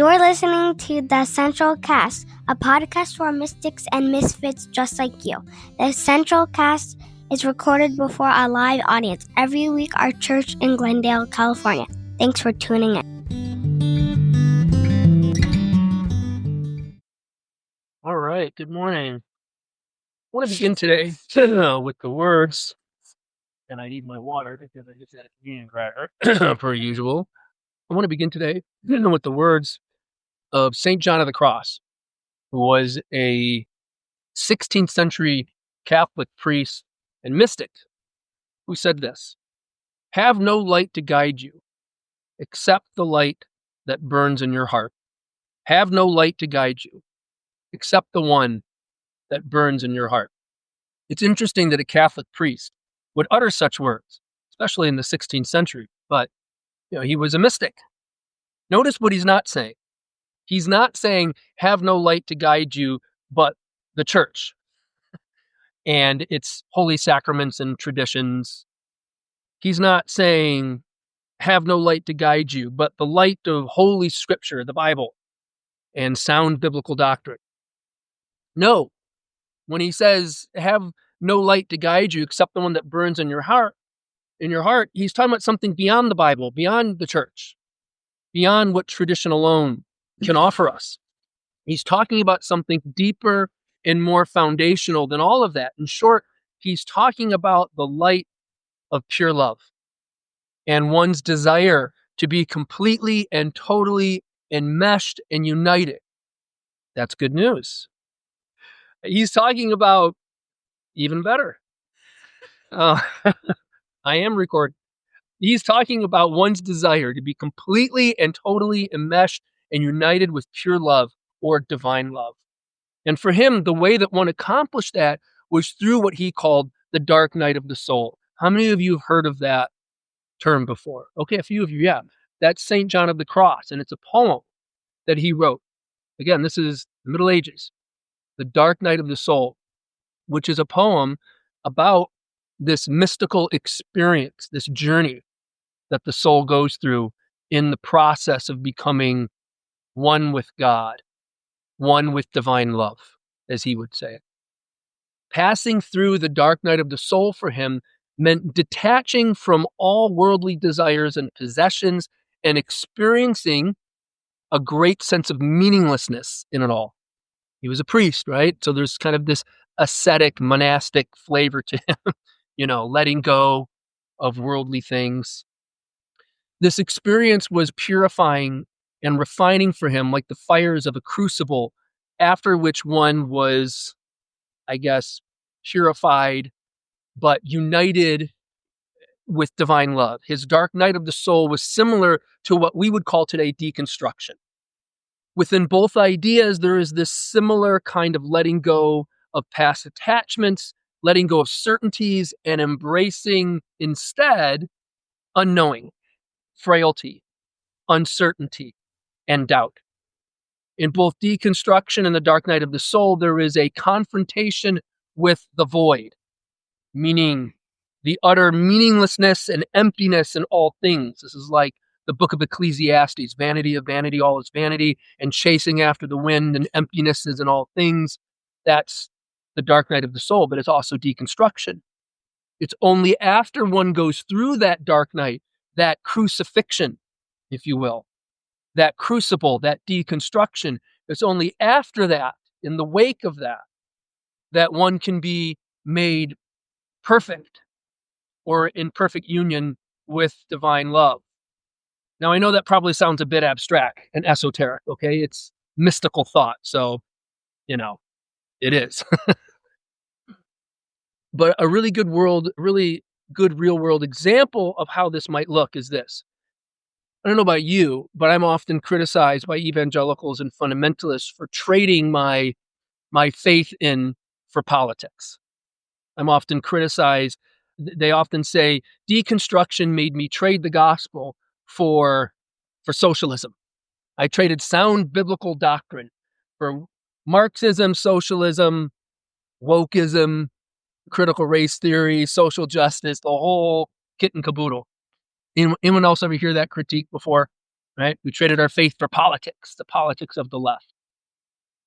You're listening to The Central Cast, a podcast for mystics and misfits just like you. The Central Cast is recorded before a live audience every week at our church in Glendale, California. Thanks for tuning in. All right, good morning. I want to begin today with the words, and I need my water because I just had a communion cracker, per usual. I want to begin today with the words of St. John of the Cross, who was a 16th century Catholic priest and mystic, who said this: "Have no light to guide you, except the light that burns in your heart. Have no light to guide you, except the one that burns in your heart." It's interesting that a Catholic priest would utter such words, especially in the 16th century, but he was a mystic. Notice what he's not saying. He's not saying, have no light to guide you, but the church and its holy sacraments and traditions. He's not saying, have no light to guide you, but the light of Holy Scripture, the Bible, and sound biblical doctrine. No. When he says, have no light to guide you except the one that burns in your heart, he's talking about something beyond the Bible, beyond the church, beyond what tradition alone can offer us. He's talking about something deeper and more foundational than all of that. In short, he's talking about the light of pure love and one's desire to be completely and totally enmeshed and united. That's good news. He's talking about even better. I am recording. He's talking about one's desire to be completely and totally enmeshed and united with pure love or divine love. And for him, the way that one accomplished that was through what he called the dark night of the soul. How many of you have heard of that term before? Okay, a few of you, yeah. That's St. John of the Cross, and it's a poem that he wrote. Again, this is the Middle Ages, the dark night of the soul, which is a poem about this mystical experience, this journey that the soul goes through in the process of becoming one with God, one with divine love, as he would say it. Passing through the dark night of the soul for him meant detaching from all worldly desires and possessions and experiencing a great sense of meaninglessness in it all. He was a priest, right? So there's kind of this ascetic, monastic flavor to him, letting go of worldly things. This experience was purifying and refining for him, like the fires of a crucible, after which one was, I guess, purified, but united with divine love. His dark night of the soul was similar to what we would call today deconstruction. Within both ideas, there is this similar kind of letting go of past attachments, letting go of certainties, and embracing instead unknowing, frailty, uncertainty, and doubt. In both deconstruction and the dark night of the soul, there is a confrontation with the void, meaning the utter meaninglessness and emptiness in all things. This is like the book of Ecclesiastes, vanity of vanity, all is vanity, and chasing after the wind and emptiness is in all things. That's the dark night of the soul, but it's also deconstruction. It's only after one goes through that dark night, that crucifixion, if you will, that crucible, that deconstruction, it's only after that, in the wake of that, that one can be made perfect or in perfect union with divine love. Now, I know that probably sounds a bit abstract and esoteric, okay? It's mystical thought, so, it is. But a really good real world example of how this might look is this. I don't know about you, but I'm often criticized by evangelicals and fundamentalists for trading my faith in for politics. I'm often criticized. They often say deconstruction made me trade the gospel for socialism. I traded sound biblical doctrine for Marxism, socialism, wokeism, critical race theory, social justice, the whole kit and caboodle. Anyone else ever hear that critique before? right? We traded our faith for politics, the politics of the left.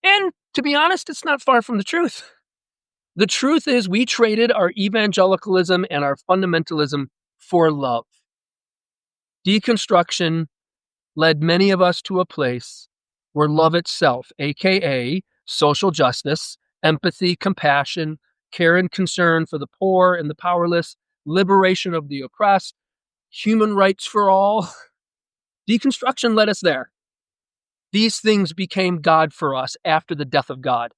And to be honest, it's not far from the truth. The truth is we traded our evangelicalism and our fundamentalism for love. Deconstruction led many of us to a place where love itself, aka social justice, empathy, compassion, care and concern for the poor and the powerless, liberation of the oppressed, human rights for all, deconstruction led us there. These things became God for us after the death of God,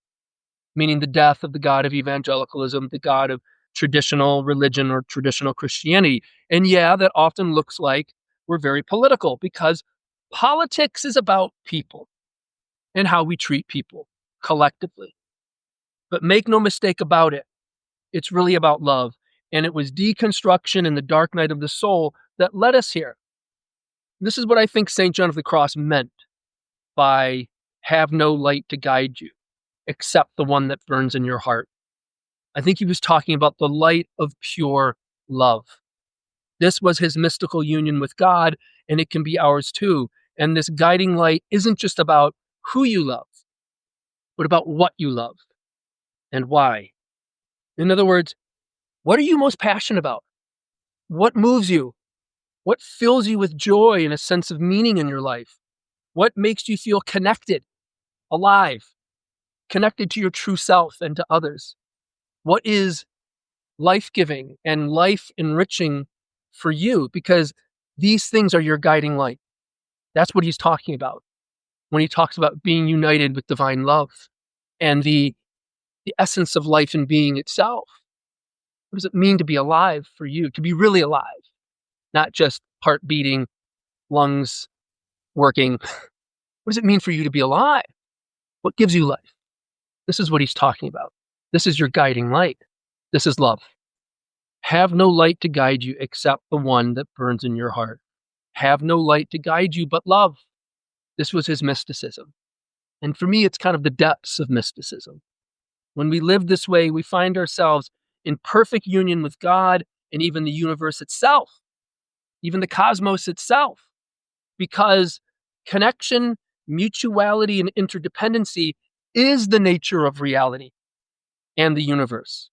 meaning the death of the God of evangelicalism, the God of traditional religion or traditional Christianity. And yeah, that often looks like we're very political because politics is about people and how we treat people collectively. But make no mistake about it, it's really about love. And it was deconstruction and the dark night of the soul that led us here. This is what I think St. John of the Cross meant by have no light to guide you except the one that burns in your heart. I think he was talking about the light of pure love. This was his mystical union with God, and it can be ours too. And this guiding light isn't just about who you love, but about what you love and why. In other words, what are you most passionate about? What moves you? What fills you with joy and a sense of meaning in your life? What makes you feel connected, alive, connected to your true self and to others? What is life-giving and life-enriching for you? Because these things are your guiding light. That's what he's talking about when he talks about being united with divine love and the essence of life and being itself. What does it mean to be alive for you, to be really alive, not just heart beating, lungs working? What does it mean for you to be alive? What gives you life? This is what he's talking about. This is your guiding light. This is love. Have no light to guide you except the one that burns in your heart. Have no light to guide you but love. This was his mysticism. And for me, it's kind of the depths of mysticism. When we live this way, we find ourselves in perfect union with God and even the universe itself, even the cosmos itself, because connection, mutuality, and interdependency is the nature of reality and the universe.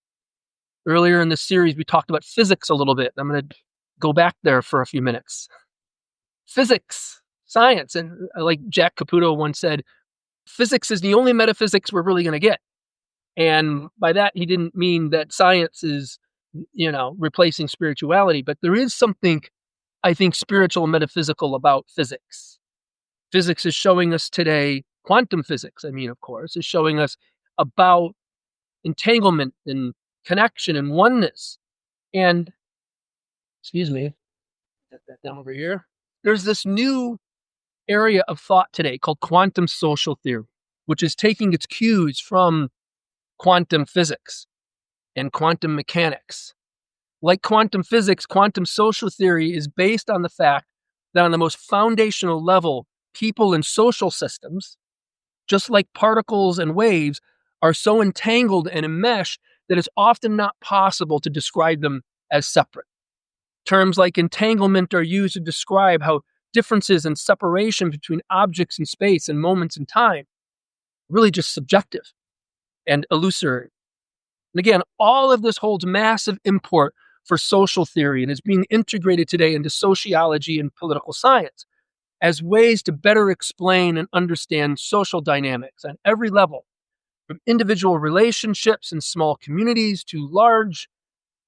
Earlier in this series, we talked about physics a little bit. I'm going to go back there for a few minutes. Physics, science, and like Jack Caputo once said, physics is the only metaphysics we're really going to get. And by that, he didn't mean that science is, replacing spirituality, but there is something, I think, spiritual and metaphysical about physics. Physics is showing us today, quantum physics, of course, is showing us about entanglement and connection and oneness. And, excuse me, get that down over here. There's this new area of thought today called quantum social theory, which is taking its cues from quantum physics and quantum mechanics. Like quantum physics, quantum social theory is based on the fact that on the most foundational level, people and social systems, just like particles and waves, are so entangled and enmeshed that it's often not possible to describe them as separate. Terms like entanglement are used to describe how differences and separation between objects in space and moments in time are really just subjective and illusory. And again, all of this holds massive import for social theory and is being integrated today into sociology and political science as ways to better explain and understand social dynamics on every level, from individual relationships and small communities to large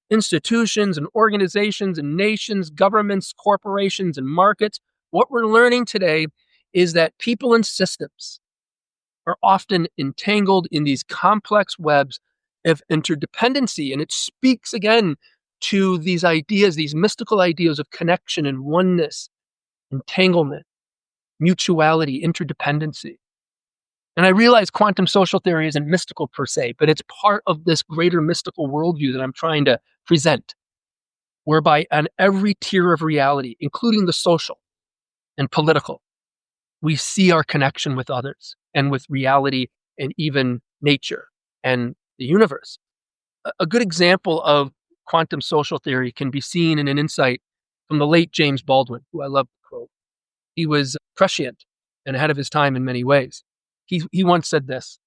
institutions and organizations and nations, governments, corporations, and markets. What we're learning today is that people and systems are often entangled in these complex webs of interdependency. And it speaks again to these ideas, these mystical ideas of connection and oneness, entanglement, mutuality, interdependency. And I realize quantum social theory isn't mystical per se, but it's part of this greater mystical worldview that I'm trying to present, whereby on every tier of reality, including the social and political, we see our connection with others and with reality and even nature and the universe. A good example of quantum social theory can be seen in an insight from the late James Baldwin, who I love to quote. He was prescient and ahead of his time in many ways. He once said this: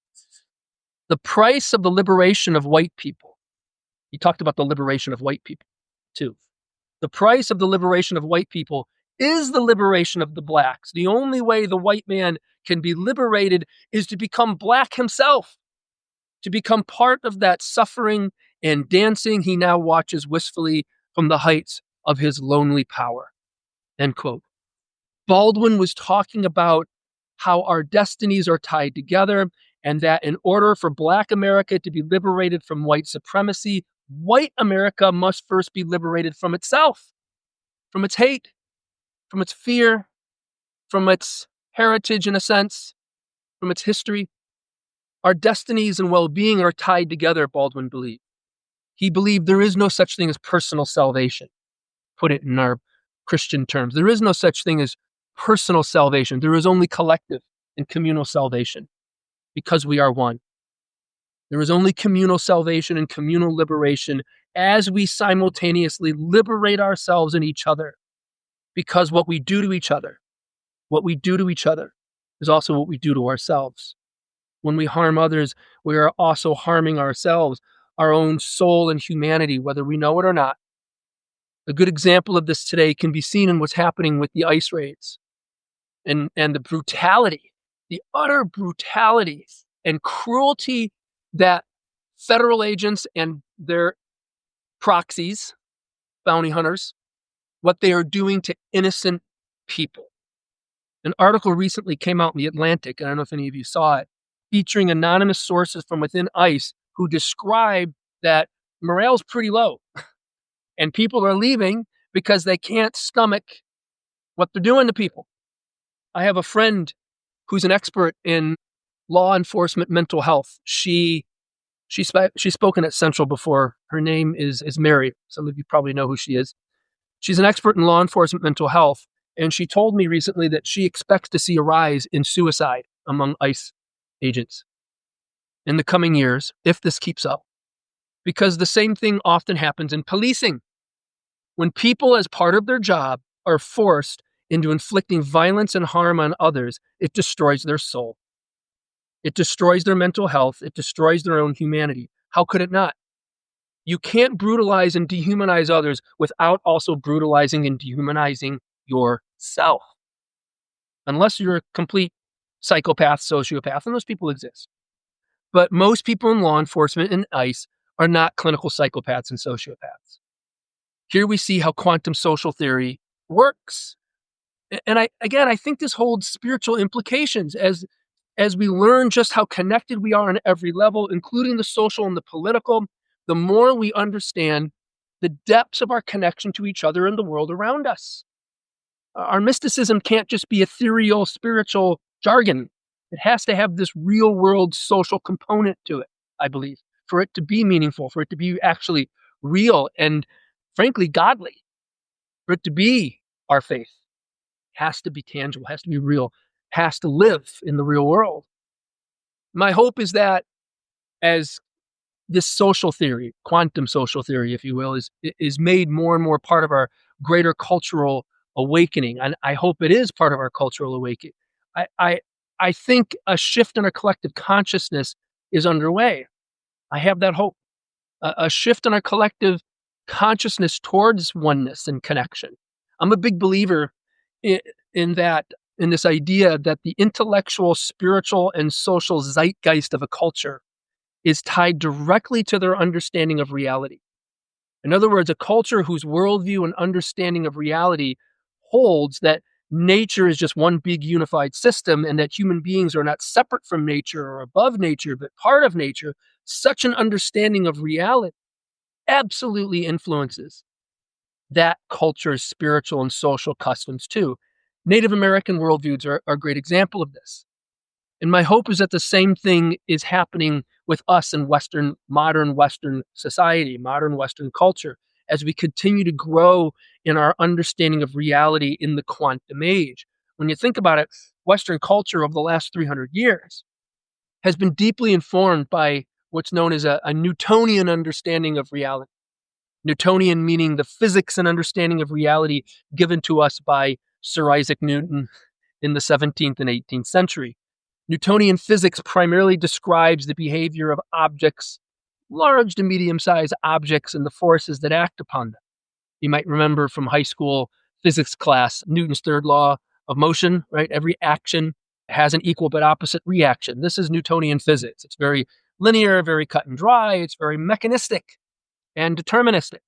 the price of the liberation of white people. He talked about the liberation of white people too. The price of the liberation of white people is the liberation of the blacks. The only way the white man can be liberated is to become black himself, to become part of that suffering and dancing he now watches wistfully from the heights of his lonely power. End quote. Baldwin was talking about how our destinies are tied together, and that in order for Black America to be liberated from white supremacy, white America must first be liberated from itself, from its hate, from its fear, from its heritage, in a sense, from its history. Our destinies and well-being are tied together, Baldwin believed. He believed there is no such thing as personal salvation. Put it in our Christian terms. There is no such thing as personal salvation. There is only collective and communal salvation because we are one. There is only communal salvation and communal liberation as we simultaneously liberate ourselves and each other, because what we do to each other is also what we do to ourselves. When we harm others, we are also harming ourselves, our own soul and humanity, whether we know it or not. A good example of this today can be seen in what's happening with the ICE raids and the brutality, the utter brutality and cruelty that federal agents and their proxies, bounty hunters, what they are doing to innocent people. An article recently came out in The Atlantic, and I don't know if any of you saw it, featuring anonymous sources from within ICE who describe that morale's pretty low and people are leaving because they can't stomach what they're doing to people. I have a friend who's an expert in law enforcement mental health. She's spoken at Central before. Her name is Mary. Some of you probably know who she is. She's an expert in law enforcement mental health, and she told me recently that she expects to see a rise in suicide among ICE agents in the coming years if this keeps up. Because the same thing often happens in policing. When people, as part of their job, are forced into inflicting violence and harm on others, it destroys their soul. It destroys their mental health. It destroys their own humanity. How could it not? You can't brutalize and dehumanize others without also brutalizing and dehumanizing yourself. Unless you're a complete psychopath, sociopath, and those people exist. But most people in law enforcement and ICE are not clinical psychopaths and sociopaths. Here we see how quantum social theory works. And I think this holds spiritual implications as we learn just how connected we are on every level, including the social and the political. The more we understand the depths of our connection to each other and the world around us. Our mysticism can't just be ethereal, spiritual jargon. It has to have this real world social component to it, I believe, for it to be meaningful, for it to be actually real and, frankly, godly. For it to be our faith. It has to be tangible, has to be real, has to live in the real world. My hope is that as this social theory, quantum social theory, if you will, is made more and more part of our greater cultural awakening. And I hope it is part of our cultural awakening. I think a shift in our collective consciousness is underway. I have that hope. A shift in our collective consciousness towards oneness and connection. I'm a big believer in this idea that the intellectual, spiritual, and social zeitgeist of a culture is tied directly to their understanding of reality. In other words, a culture whose worldview and understanding of reality holds that nature is just one big unified system and that human beings are not separate from nature or above nature, but part of nature, such an understanding of reality absolutely influences that culture's spiritual and social customs too. Native American worldviews are a great example of this. And my hope is that the same thing is happening with us in modern Western society, modern Western culture, as we continue to grow in our understanding of reality in the quantum age. When you think about it, Western culture over the last 300 years has been deeply informed by what's known as a Newtonian understanding of reality. Newtonian meaning the physics and understanding of reality given to us by Sir Isaac Newton in the 17th and 18th century. Newtonian physics primarily describes the behavior of objects, large to medium-sized objects, and the forces that act upon them. You might remember from high school physics class, Newton's third law of motion, right? Every action has an equal but opposite reaction. This is Newtonian physics. It's very linear, very cut and dry. It's very mechanistic and deterministic.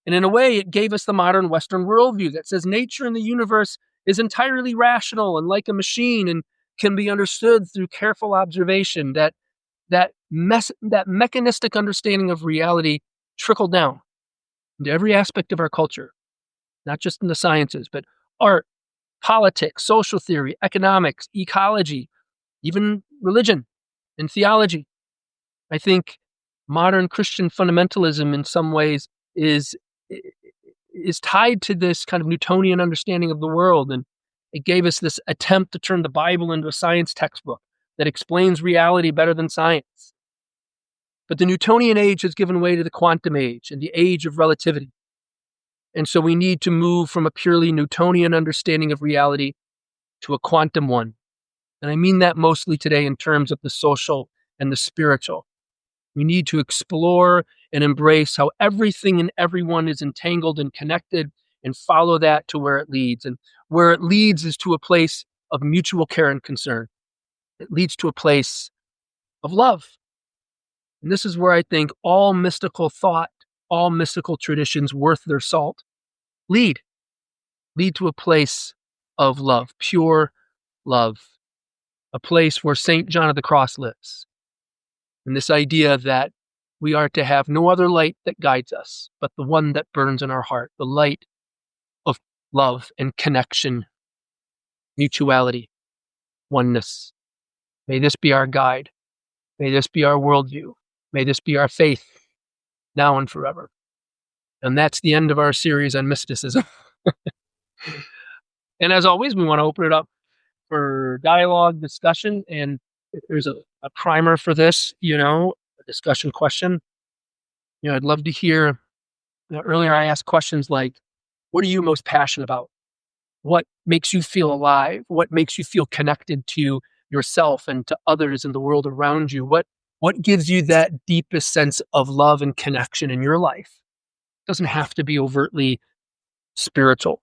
And in a way, it gave us the modern Western worldview that says nature and the universe is entirely rational and like a machine and can be understood through careful observation, that mechanistic understanding of reality trickled down into every aspect of our culture, not just in the sciences, but art, politics, social theory, economics, ecology, even religion and theology. I think modern Christian fundamentalism in some ways is tied to this kind of Newtonian understanding of the world, and it gave us this attempt to turn the Bible into a science textbook that explains reality better than science. But the Newtonian age has given way to the quantum age and the age of relativity. And so we need to move from a purely Newtonian understanding of reality to a quantum one. And I mean that mostly today in terms of the social and the spiritual. We need to explore and embrace how everything and everyone is entangled and connected, and follow that to where it leads. And where it leads is to a place of mutual care and concern. It leads to a place of love. And this is where I think all mystical thought, all mystical traditions worth their salt lead to a place of love, pure love, a place where St. John of the Cross lives. And this idea that we are to have no other light that guides us, but the one that burns in our heart, the light of love and connection, mutuality, oneness. May this be our guide. May this be our worldview. May this be our faith, now and forever. And that's the end of our series on mysticism. And as always, we want to open it up for dialogue, discussion, and if there's a primer for this, a discussion question. I'd love to hear. Earlier I asked questions like, what are you most passionate about? What makes you feel alive? What makes you feel connected to yourself and to others in the world around you? What gives you that deepest sense of love and connection in your life? It doesn't have to be overtly spiritual.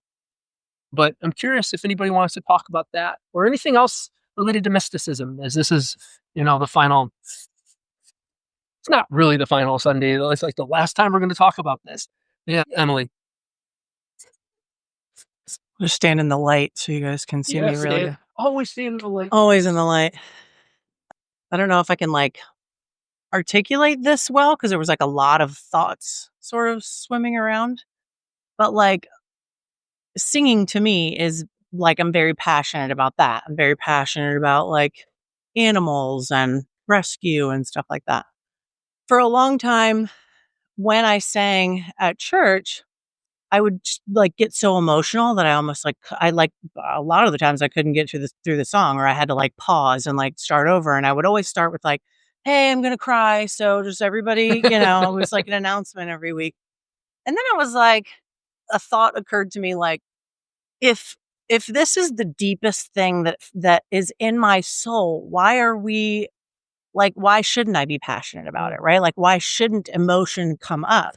But I'm curious if anybody wants to talk about that or anything else related to mysticism, as this is, the final. It's not really the final Sunday. It's like the last time we're going to talk about this. Yeah, Emily. Just stand in the light so you guys can see me really good. Always stand in the light. Always in the light. I don't know if I can articulate this well, because there was a lot of thoughts sort of swimming around. But singing to me is I'm very passionate about that. I'm very passionate about animals and rescue and stuff like that. For a long time, when I sang at church, I would get so emotional that I almost a lot of the times I couldn't get through the song, or I had to pause and start over. And I would always start with hey, I'm going to cry. So just everybody, it was an announcement every week. And then it was a thought occurred to me, if this is the deepest thing that is in my soul, why are we why shouldn't I be passionate about it? Right? Why shouldn't emotion come up?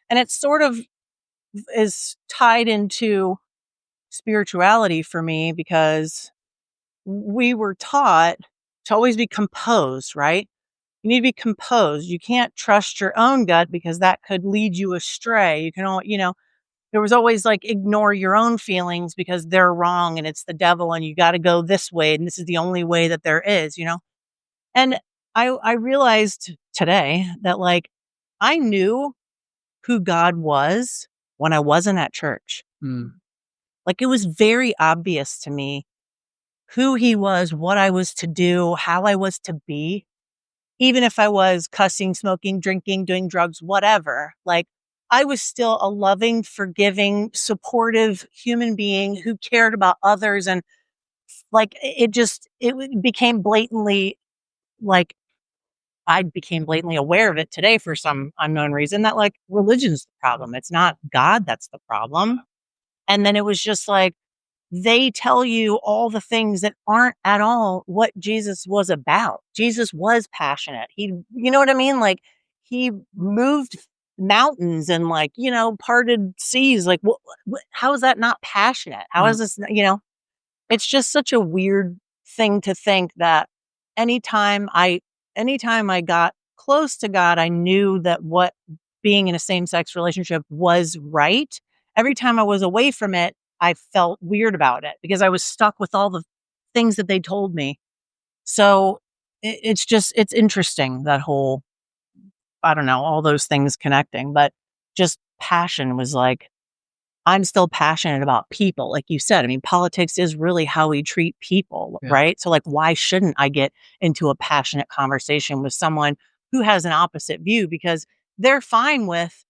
And it sort of is tied into spirituality for me, because we were taught to always be composed, right? You need to be composed. You can't trust your own gut, because that could lead you astray. You can, there was always ignore your own feelings because they're wrong and it's the devil and you got to go this way and this is the only way that there is, And I realized today that I knew who God was when I wasn't at church. It was very obvious to me who he was, what I was to do, how I was to be. Even if I was cussing, smoking, drinking, doing drugs, whatever, I was still a loving, forgiving, supportive human being who cared about others. And it became blatantly I became blatantly aware of it today for some unknown reason, that religion's the problem. It's not God that's the problem. And then it was just they tell you all the things that aren't at all what Jesus was about. Jesus was passionate. You know what I mean? Like, he moved mountains and, like, parted seas. Like, how is that not passionate? How is this, it's just such a weird thing to think that anytime I got close to God, I knew that what being in a same-sex relationship was right. Every time I was away from it, I felt weird about it because I was stuck with all the things that they told me. So it's interesting, that whole, I don't know, all those things connecting, but just passion was like, I'm still passionate about people. Like you said, I mean, politics is really how we treat people, right? So, like, why shouldn't I get into a passionate conversation with someone who has an opposite view? Because they're fine with,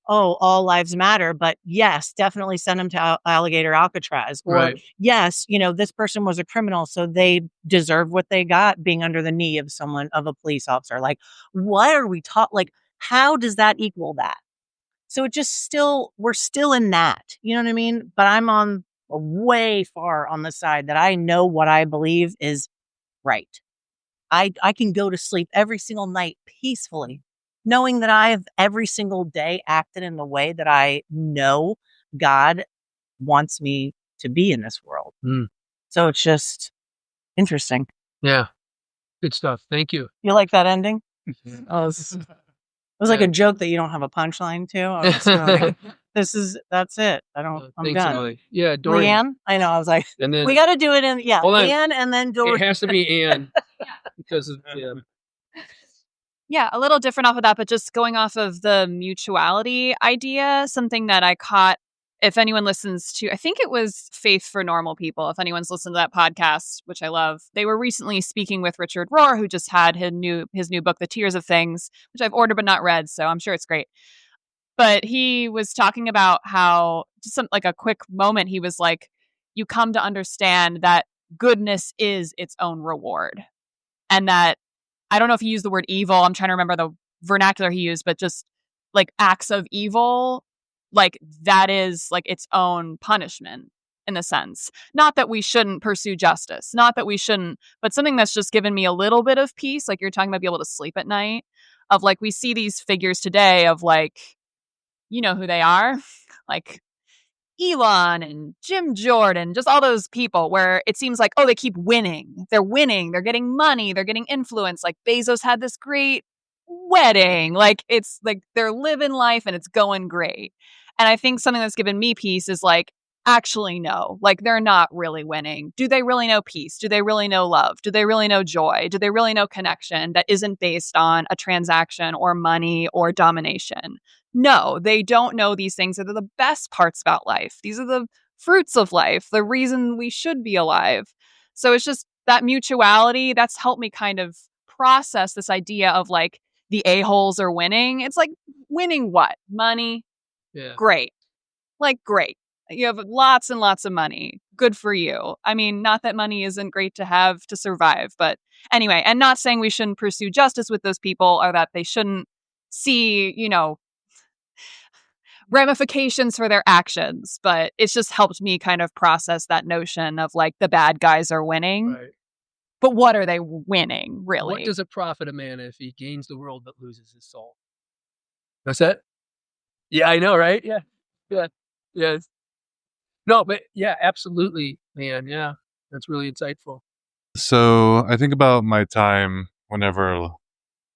all lives matter, but yes, definitely send them to alligator Alcatraz. Or yes, this person was a criminal, so they deserve what they got being under the knee of a police officer. Like, what are we taught? Like, how does that equal that? So we're still in that, you know what I mean? But I'm on way far on the side that I know what I believe is right. I can go to sleep every single night peacefully, knowing that I have every single day acted in the way that I know God wants me to be in this world. So it's just interesting. Yeah. Good stuff. Thank you. You like that ending? It was like a joke that you don't have a punchline to. I was just like, that's it. I'm done. Emily. Yeah, Dorian. Leanne? I know. I was like, And then we got to do it in, Leanne and then Dorian. It has to be Anne. Because of, Yeah, a little different off of that, but just going off of the mutuality idea, something that I caught, if anyone listens to, I think it was Faith for Normal People, if anyone's listened to that podcast, which I love. They were recently speaking with Richard Rohr, who just had his new book, The Tears of Things, which I've ordered but not read, so I'm sure it's great. But he was talking about how, just like a quick moment, he was like, you come to understand that goodness is its own reward. And that, I don't know if he used the word evil, I'm trying to remember the vernacular he used, but just like acts of evil, like that is like its own punishment in a sense. Not that we shouldn't pursue justice, not that we shouldn't, but something that's just given me a little bit of peace. Like you're talking about being able to sleep at night, of like, we see these figures today of like, you know who they are, like Elon and Jim Jordan, just all those people where it seems like, oh, they keep winning. They're winning. They're getting money. They're getting influence. Like Bezos had this great wedding. Like it's like they're living life and it's going great. And I think something that's given me peace is like, actually, no, like they're not really winning. Do they really know peace? Do they really know love? Do they really know joy? Do they really know connection that isn't based on a transaction or money or domination? No, they don't know these things. They're the best parts about life. These are the fruits of life, the reason we should be alive. So it's just that mutuality that's helped me kind of process this idea of like the a-holes are winning. It's like, winning what? Money? Yeah. Great. Like, great. You have lots and lots of money. Good for you. I mean, not that money isn't great to have to survive, but anyway, and not saying we shouldn't pursue justice with those people or that they shouldn't see, ramifications for their actions, but it's just helped me kind of process that notion of like the bad guys are winning. Right. But what are they winning, really? What does it profit a man if he gains the world but loses his soul? That's it? Yeah, I know, right? Yeah. Yeah. Yes. No, but yeah, absolutely, man. Yeah. That's really insightful. So I think about my time whenever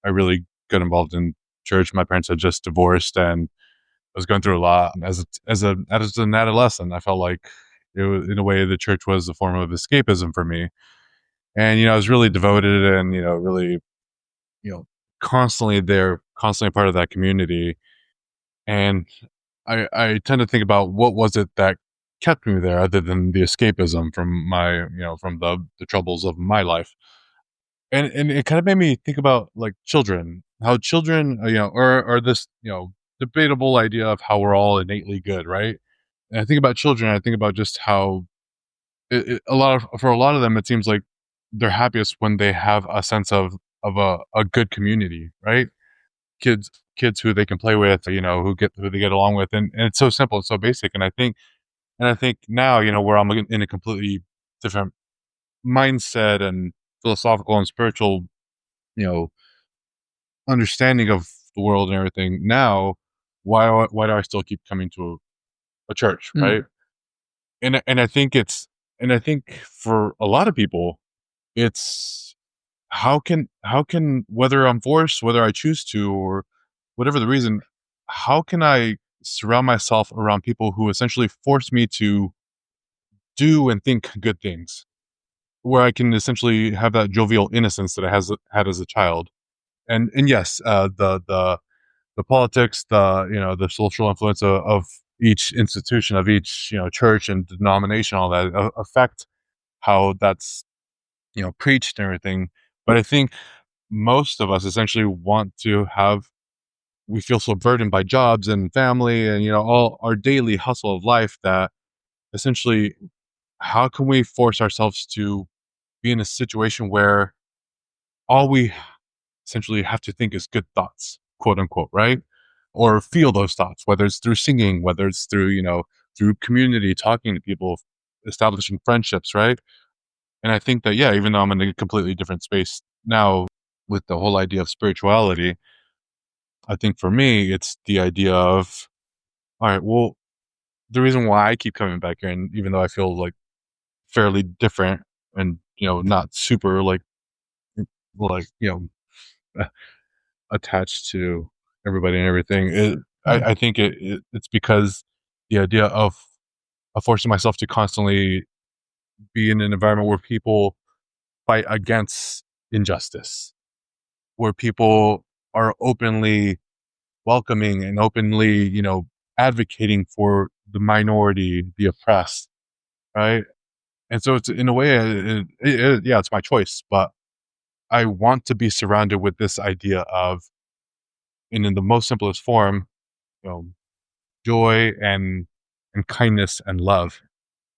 I really got involved in church. My parents had just divorced and I was going through a lot as an adolescent. I felt like it was, in a way, the church was a form of escapism for me. And, I was really devoted and, really, constantly there, constantly part of that community. And I tend to think about what was it that kept me there other than the escapism from my, from the troubles of my life. And it kind of made me think about like children, how children, or this, debatable idea of how we're all innately good, right? And I think about children, I think about just how for a lot of them, it seems like they're happiest when they have a sense of a good community, right? Kids who they can play with, who they get along with, and it's so simple, it's so basic. And I think And I think now, where I'm in a completely different mindset and philosophical and spiritual, you know, understanding of the world and everything. Now, why do I still keep coming to a church, right? And I think for a lot of people, it's how can whether I'm forced, whether I choose to, or whatever the reason, how can I surround myself around people who essentially force me to do and think good things, where I can essentially have that jovial innocence that I had as a child. And yes, the politics, the social influence of each institution, of each church and denomination, all that affect how that's preached and everything. But I think most of us essentially want to have. We feel so burdened by jobs and family and all our daily hustle of life that essentially, how can we force ourselves to be in a situation where all we essentially have to think is good thoughts, quote unquote, right? Or feel those thoughts, whether it's through singing, whether it's through, through community, talking to people, establishing friendships, right? And I think that, yeah, even though I'm in a completely different space now with the whole idea of spirituality, I think for me, it's the idea of, all right, well, the reason why I keep coming back here, and even though I feel like fairly different and, not super like, attached to everybody and everything. I think it's because the idea of forcing myself to constantly be in an environment where people fight against injustice, where people are openly welcoming and openly, advocating for the minority, the oppressed, right? And so it's in a way, yeah, it's my choice, but I want to be surrounded with this idea of, and in the most simplest form, you know, joy and kindness and love.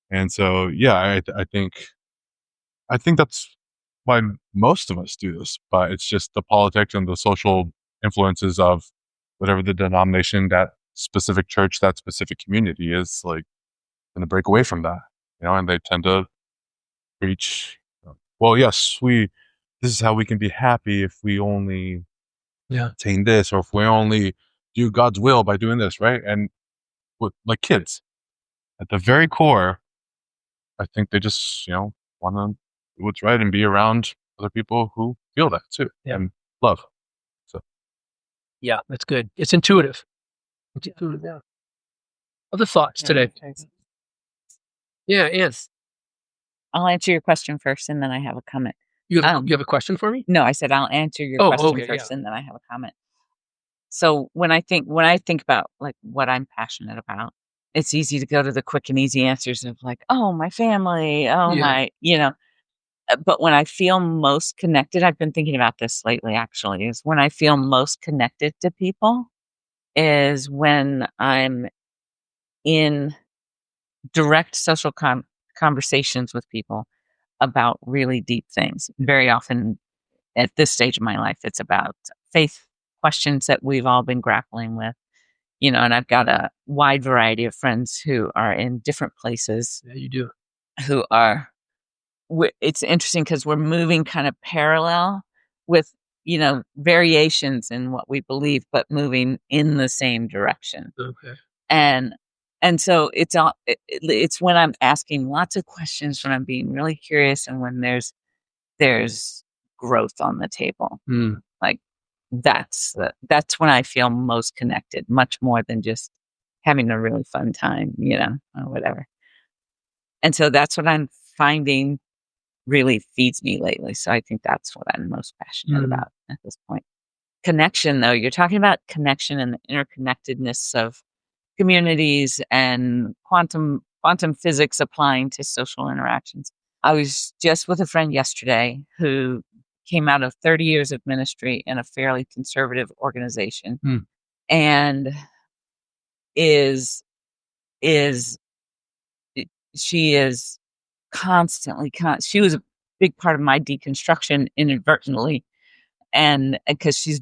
And so, yeah, I think that's why most of us do this. But it's just the politics and the social influences of whatever the denomination, that specific church, that specific community is like going to break away from that, and they tend to preach. Well, yes, this is how we can be happy if we only attain this, or if we only do God's will by doing this, right? And like kids, at the very core, I think they just, want to do what's right and be around other people who feel that too and love. So, yeah, that's good. It's intuitive. It's intuitive, yeah. Other thoughts today? Yeah, yes. I'll answer your question first, and then I have a comment. You have a question for me? No, I said I'll answer your question first, and then I have a comment. So when I think about like what I'm passionate about, it's easy to go to the quick and easy answers of like, oh, my family, my, but when I feel most connected, I've been thinking about this lately actually, is when I feel most connected to people is when I'm in direct social conversations with people about really deep things. Very often at this stage of my life, it's about faith questions that we've all been grappling with, and I've got a wide variety of friends who are in different places. Yeah, you do. Who are, it's interesting because we're moving kind of parallel with, variations in what we believe, but moving in the same direction. Okay. And so it's when I'm asking lots of questions, when I'm being really curious, and when there's growth on the table. Like that's when I feel most connected, much more than just having a really fun time, or whatever. And so that's what I'm finding really feeds me lately. So I think that's what I'm most passionate about at this point. Connection, though, you're talking about connection and the interconnectedness of communities and quantum physics applying to social interactions. I was just with a friend yesterday who came out of 30 years of ministry in a fairly conservative organization and she is constantly she was a big part of my deconstruction inadvertently, and because she's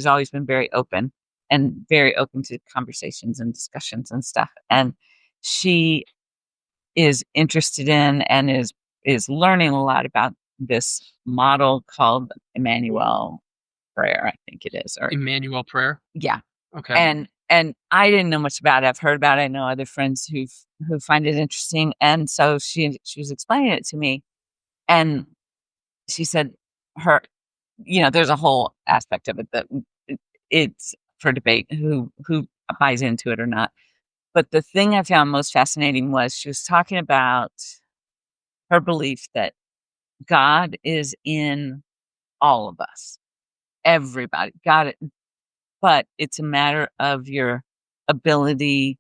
always been very open and very open to conversations and discussions and stuff, and she is interested in and is learning a lot about this model called Emmanuel prayer, I think it is. Or Emmanuel prayer. yeah. Okay. And I didn't know much about it. I've heard about it. I know other friends who find it interesting. And so she was explaining it to me, and she said there's a whole aspect of it that it's for debate who buys into it or not. But the thing I found most fascinating was she was talking about her belief that God is in all of us, everybody. God, but it's a matter of your ability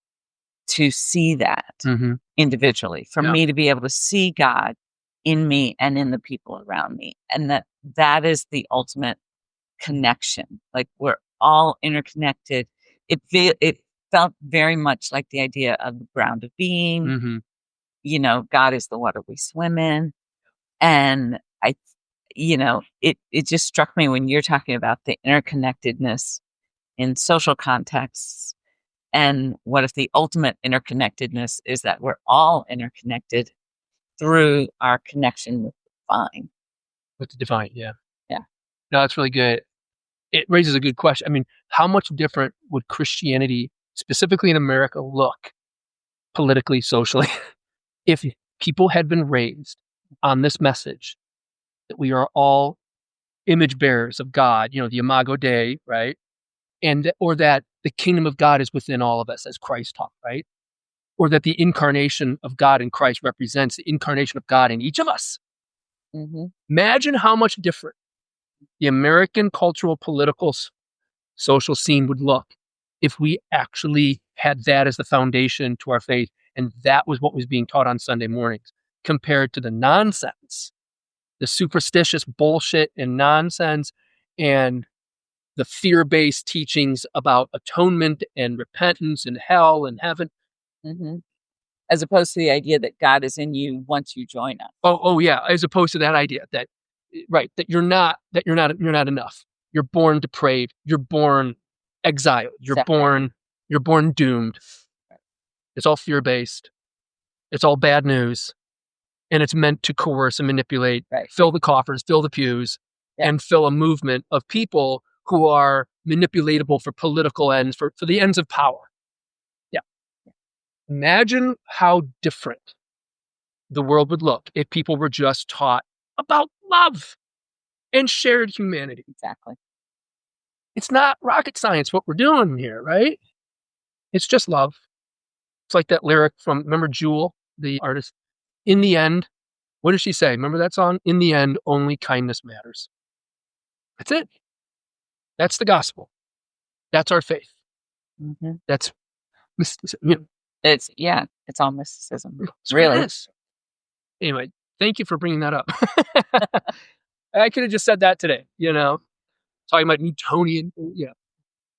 to see that individually. For me to be able to see God in me and in the people around me, and that is the ultimate connection. Like, we're all interconnected. It felt very much like the idea of the ground of being. God is the water we swim in, and it just struck me when you're talking about the interconnectedness in social contexts. And what if the ultimate interconnectedness is that we're all interconnected through our connection with the divine? With the divine, yeah. Yeah. No, that's really good. It raises a good question. I mean, how much different would Christianity, specifically in America, look politically, socially, if people had been raised on this message that we are all image bearers of God, the Imago Dei, right? Or that the kingdom of God is within all of us, as Christ taught, right? Or that the incarnation of God in Christ represents the incarnation of God in each of us. Imagine how much different the American cultural, political, social scene would look if we actually had that as the foundation to our faith, and that was what was being taught on Sunday mornings, compared to the nonsense, the superstitious bullshit and nonsense, and the fear-based teachings about atonement and repentance and hell and heaven. As opposed to the idea that God is in you once you join us. Oh yeah. As opposed to that idea that you're not enough. You're born depraved. You're born exiled. You're born doomed. It's all fear-based. It's all bad news. And it's meant to coerce and manipulate, fill the coffers, fill the pews, and fill a movement of people who are manipulatable for political ends, for the ends of power. Yeah. Imagine how different the world would look if people were just taught about love and shared humanity. Exactly. It's not rocket science what we're doing here, right? It's just love. It's like that lyric from, remember Jewel, the artist? In the end, what does she say? Remember that song? In the end, only kindness matters. That's it. That's the gospel. That's our faith. That's mysticism. It's all mysticism. Really. Anyway, thank you for bringing that up. I could have just said that today, talking about Newtonian,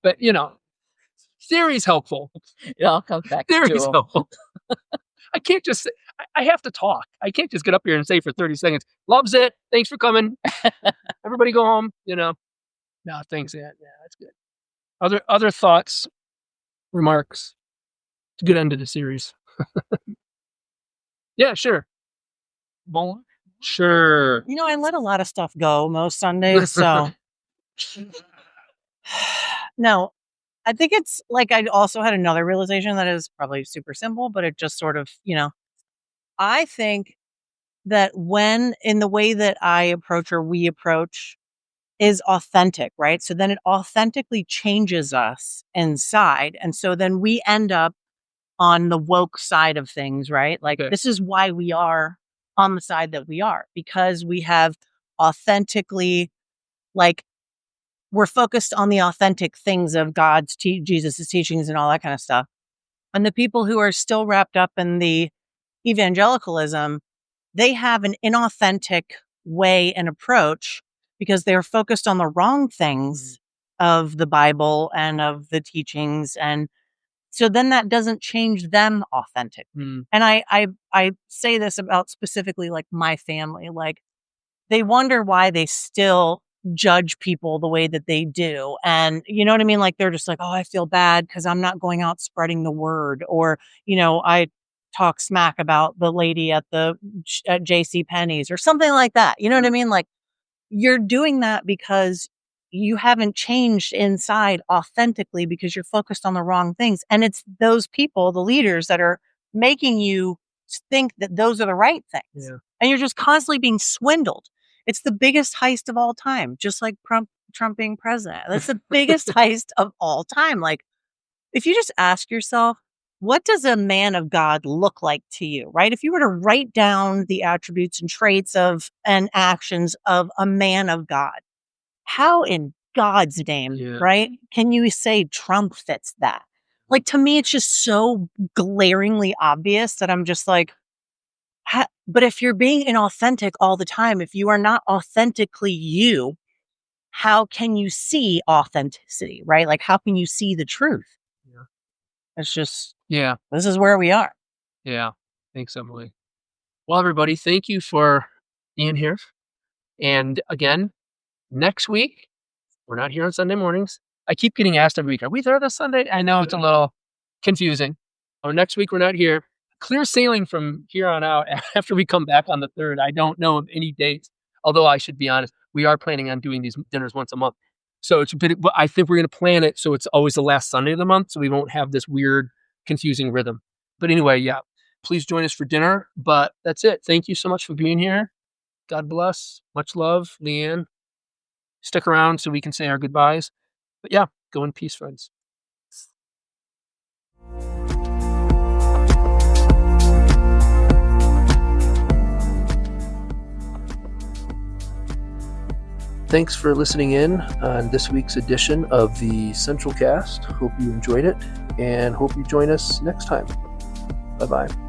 but theory's helpful. It all comes back to theory's helpful. I can't just say, I have to talk. I can't just get up here and say for 30 seconds, loves it. Thanks for coming. Everybody go home, No, thanks. Yeah, that's good. Other thoughts, remarks? It's a good end to the series. Yeah, sure. Sure. I let a lot of stuff go most Sundays, so no. I think it's like I also had another realization that is probably super simple, but it just sort of, I think that when in the way that I approach or we approach is authentic, right? So then it authentically changes us inside. And so then we end up on the woke side of things, right? Like this is why we are on the side that we are, because we have authentically, like, we're focused on the authentic things of God's Jesus' teachings and all that kind of stuff. And the people who are still wrapped up in the evangelicalism, they have an inauthentic way and approach because they're focused on the wrong things of the Bible and of the teachings. And so then that doesn't change them authentically. And I say this about specifically like my family, like they wonder why they still judge people the way that they do. And you know what I mean? Like they're just like, oh, I feel bad because I'm not going out spreading the word, or, talk smack about the lady at JC Penney's or something like that. You know what I mean? Like, you're doing that because you haven't changed inside authentically because you're focused on the wrong things. And it's those people, the leaders, that are making you think that those are the right things. Yeah. And you're just constantly being swindled. It's the biggest heist of all time, just like Trump being president. That's the biggest heist of all time. Like, if you just ask yourself, what does a man of God look like to you, right? If you were to write down the attributes and traits of and actions of a man of God, how in God's name, right, can you say Trump fits that? Like, to me, it's just so glaringly obvious that I'm just like, but if you're being inauthentic all the time, if you are not authentically you, how can you see authenticity, right? Like, how can you see the truth? Yeah. It's just, this is where we are. Yeah. Thanks, Emily. Well, everybody, thank you for being here. And again, next week, we're not here on Sunday mornings. I keep getting asked every week, are we there this Sunday? I know it's a little confusing. Next week, we're not here. Clear sailing from here on out after we come back on the 3rd. I don't know of any dates, although I should be honest, we are planning on doing these dinners once a month. So it's a bit, but I think we're going to plan it so it's always the last Sunday of the month, so we won't have this weird, confusing rhythm. But anyway, please join us for dinner. But that's it. Thank you so much for being here. God bless. Much love, Leanne. Stick around so we can say our goodbyes. But go in peace, friends. Thanks for listening in on this week's edition of the Central Cast. Hope you enjoyed it and hope you join us next time. Bye-bye.